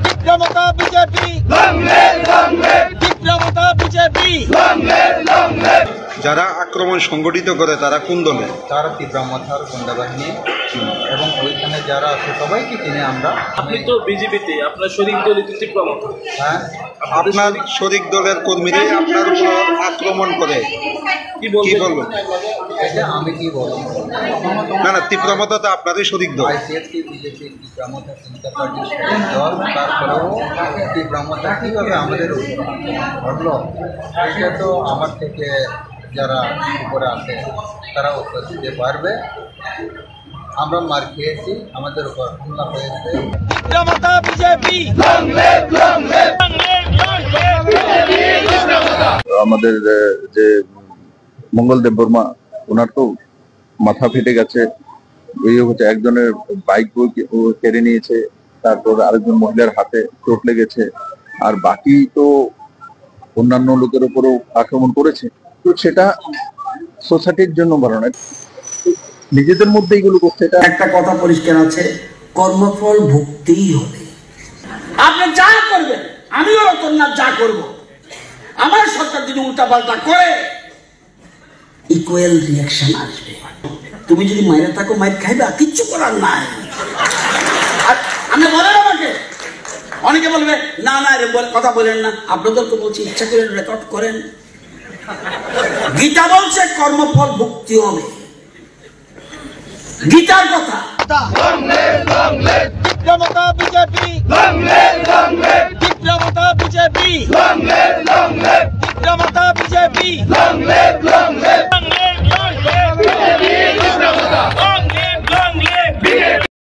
বিক্রমতা BJP, বিক্রমতা BJP. যারা আক্রমণ সংগঠিত করে তারা কোন দলে? তারা তীব্রামথার গুন্ডা বাহিনী এবং ওইখানে যারা আছে সবাইকে কিনে আমরা। আপনি তো বিজেপিতে, আপনার শরীর দলিত তীব্রামথা। হ্যাঁ, আপনার শরিক দলের কর্মীরাই আপনার উপর আক্রমণ করে, কি কি বলবেন? বলবেন? এটা আমি কি বলবো, না না, তীব্রমতা তো আপনারই শরিক দল। আইসিএসসি বিজেপি তীব্রামথা চিন্তা পার্টির দল, তারপরেও তীব্রামথা কীভাবে আমাদের উপর ঘটলো এটা তো আমার থেকে যারা উপরে আছে তারা উত্তর দিতে পারবে। আমরা মার খেয়েছি, আমাদের উপর হামলা হয়েছে। বিক্রমতা বিজেপি। আমাদের যে মঙ্গলদেব বর্মা, ওনার তো মাথা ফেটে গেছে। এই হচ্ছে একজনের বাইক কেড়ে নিয়েছে, তারপর আরেকজন মহিলার হাতে চোট লেগেছে, আর বাকি তো অন্যান্য লোকের উপরও আক্রমণ করেছে। তো সেটা সোসাইটির জন্য ভালো নয়, নিজেদের মধ্যে এগুলো করছে। এটা একটা কথা পরিষ্কার আছে, কর্মফল ভুগতেই হবে। আপনি যা করবেন, আমিও রতননাথ যা করব, আমার সরকার যদি উল্টাপাল্টা করে ইকুয়াল রিয়াকশন আসবে। তুমি যদি মায়েরা থাকো, মায়ের খাইবা, কিচ্ছু করার নাই। আর আপনি বলেন আমাকে, অনেকে বলবে না না রে কথা বলেন না, আপনাদের তো বলছি ইচ্ছা করে রেকর্ড করেন। গীতা বলছে কর্মফল ভুগতে হবে, গীতার কথা। বিক্রমতা বিজেপি, বিক্রমতা বিজেপি, বিক্রমতা বিজেপি।